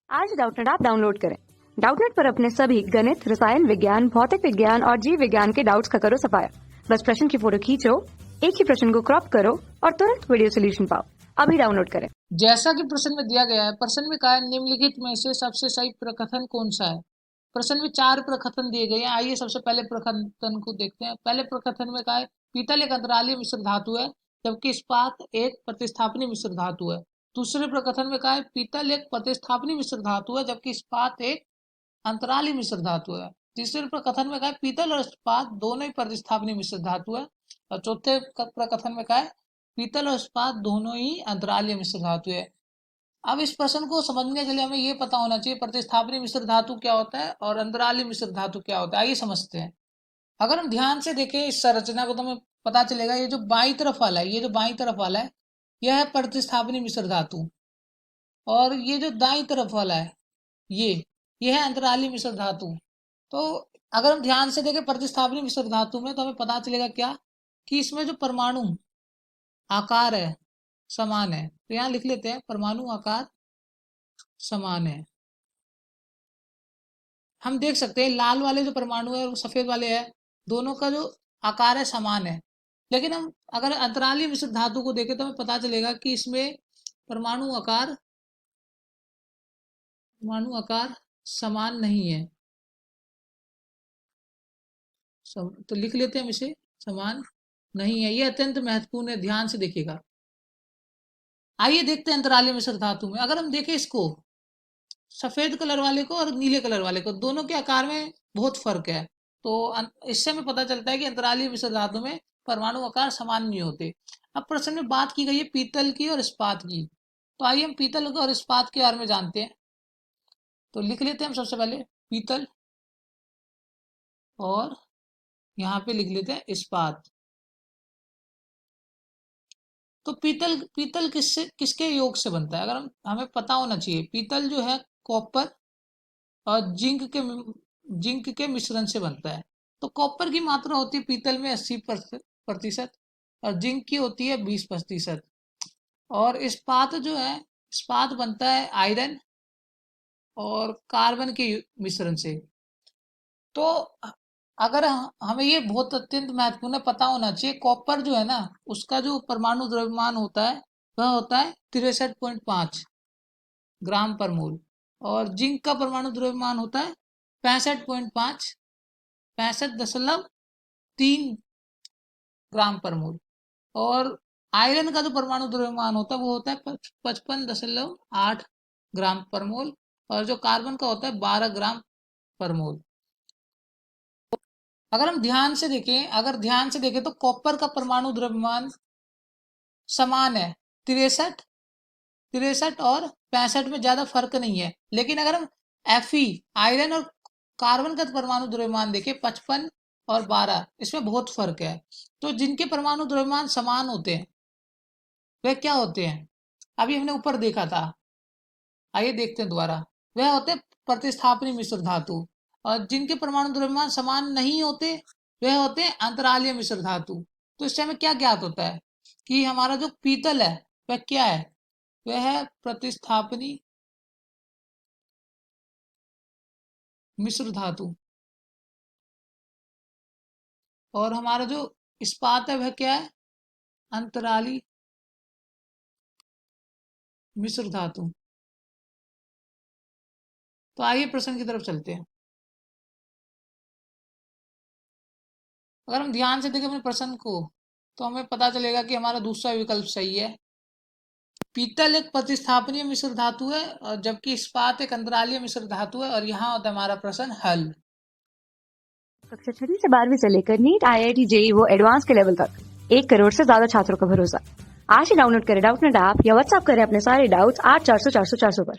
आज Doubtnut app download करें। Doubtnut पर अपने सभी गणित, रसायन विज्ञान, भौतिक विज्ञान और जीव विज्ञान के डाउट्स का करो सफाया। बस प्रश्न की फोटो खींचो, एक ही प्रश्न को क्रॉप करो और तुरंत वीडियो सोल्यूशन पाओ। अभी डाउनलोड करें। जैसा कि प्रश्न में दिया गया है, प्रश्न में कहा है निम्नलिखित में से सबसे सही प्रकथन कौन सा है। प्रश्न में 4 प्रकथन दिए गए हैं। आइए सबसे पहले प्रकथन को देखते हैं। पहले प्रकथन में कहा है पीतल एक अंतरालीय मिश्र धातु है, जबकि इस्पात एक प्रतिस्थापनीय मिश्र धातु है। दूसरे प्रकथन में कहा है पीतल एक प्रतिस्थापनीय मिश्र धातु है, जबकि इस्पात एक अंतरालीय मिश्र धातु है। तीसरे प्रकथन में कहा है पीतल और इस्पात दोनों ही प्रतिस्थापनीय मिश्र धातु है। और चौथे प्रकथन में कहा है पीतल और इस्पात दोनों ही अंतरालीय मिश्र धातु है। अब इस प्रश्न को समझने के लिए हमें ये पता होना चाहिए प्रतिस्थापनीय मिश्र धातु क्या होता है और अंतरालीय मिश्र धातु क्या होता है। आइए समझते हैं। अगर हम ध्यान से देखें इस संरचना को तो हमें पता चलेगा ये जो बाईं तरफ वाला है, यह है प्रतिस्थापनीय मिश्र धातु, और ये जो दाईं तरफ वाला है ये है अंतरालीय मिश्र धातु। तो अगर हम ध्यान से देखें प्रतिस्थापनीय मिश्र धातु में, तो हमें पता चलेगा क्या कि इसमें जो परमाणु आकार है समान है। तो यहां लिख लेते हैं परमाणु आकार समान है। हम देख सकते हैं लाल वाले जो परमाणु है और सफेद वाले है, दोनों का जो आकार है समान है। लेकिन हम अगर अंतरालीय मिश्र धातु को देखें तो हमें पता चलेगा कि इसमें परमाणु आकार समान नहीं है। तो लिख लेते हैं हम इसे समान नहीं है। यह अत्यंत महत्वपूर्ण है, ध्यान से देखिएगा। आइए देखते हैं अंतरालीय मिश्र धातु में। अगर हम देखें इसको, सफेद कलर वाले को और नीले कलर वाले को, दोनों के आकार में बहुत फर्क है। तो इससे हमें पता चलता है कि अंतरालीय मिश्र धातु में परमाणु आकार समान नहीं होते। अब प्रश्न में बात की गई है पीतल की और इस्पात की। तो आइए हम पीतल और इस्पात के बारे में जानते हैं। तो लिख लेते हैं हम सबसे पहले पीतल और यहाँ पे लिख लेते हैं इस्पात। तो पीतल किसके योग से बनता है, अगर हमें पता होना चाहिए। पीतल जो है कॉपर और जिंक के मिश्रण से बनता है। तो कॉपर की मात्रा होती है पीतल में 80% और जिंक की होती है 20%। और इस्पात जो है, इस्पात बनता है आयरन और कार्बन के मिश्रण से। तो अगर हमें ये बहुत अत्यंत महत्वपूर्ण पता होना चाहिए, कॉपर जो है ना, उसका जो परमाणु द्रव्यमान होता है वह होता है 63.5 ग्राम पर मोल, और जिंक का परमाणु द्रव्यमान होता है 65.3 ग्राम पर मोल, और आयरन का जो परमाणु द्रव्यमान होता है वो होता है 55.8 ग्राम पर मोल, और जो कार्बन का होता है 12 ग्राम पर मोल। अगर ध्यान से देखें तो कॉपर का परमाणु द्रव्यमान समान है 63 और 65 में ज्यादा फर्क नहीं है। लेकिन अगर हम Fe आयरन और कार्बन का परमाणु द्रव्यमान देखें 55 और 12, इसमें बहुत फर्क है। तो जिनके परमाणु द्रव्यमान समान होते हैं वे क्या होते हैं, अभी हमने ऊपर देखा था, आइए देखते हैं दोबारा। वह होते हैं प्रतिस्थापनीय मिश्र धातु, और जिनके परमाणु द्रव्यमान समान नहीं होते वह होते हैं अंतरालीय मिश्र धातु। तो इससे हमें क्या ज्ञात होता है कि हमारा जो पीतल है वह क्या है, वह है प्रतिस्थापनीय मिश्र धातु, और हमारा जो इस्पात है वह क्या है, अंतराली मिश्र धातु। तो आइए प्रश्न की तरफ चलते हैं। अगर हम ध्यान से देखें अपने प्रश्न को, तो हमें पता चलेगा कि हमारा दूसरा विकल्प सही है। पीतल एक प्रतिस्थापनीय मिश्र धातु है, और जबकि इस्पात एक अंतरालीय मिश्र धातु है। और यहाँ होता है हमारा प्रश्न हल। कक्षा 6 से 12वीं से लेकर नीट, IIT, JEE वो एडवांस के लेवल तक 1 करोड़ से ज्यादा छात्रों का भरोसा। आज ही डाउनलोड करें डाउटनेट ऐप या व्हाट्सएप करें अपने सारे डाउट्स 8400 400 400 पर।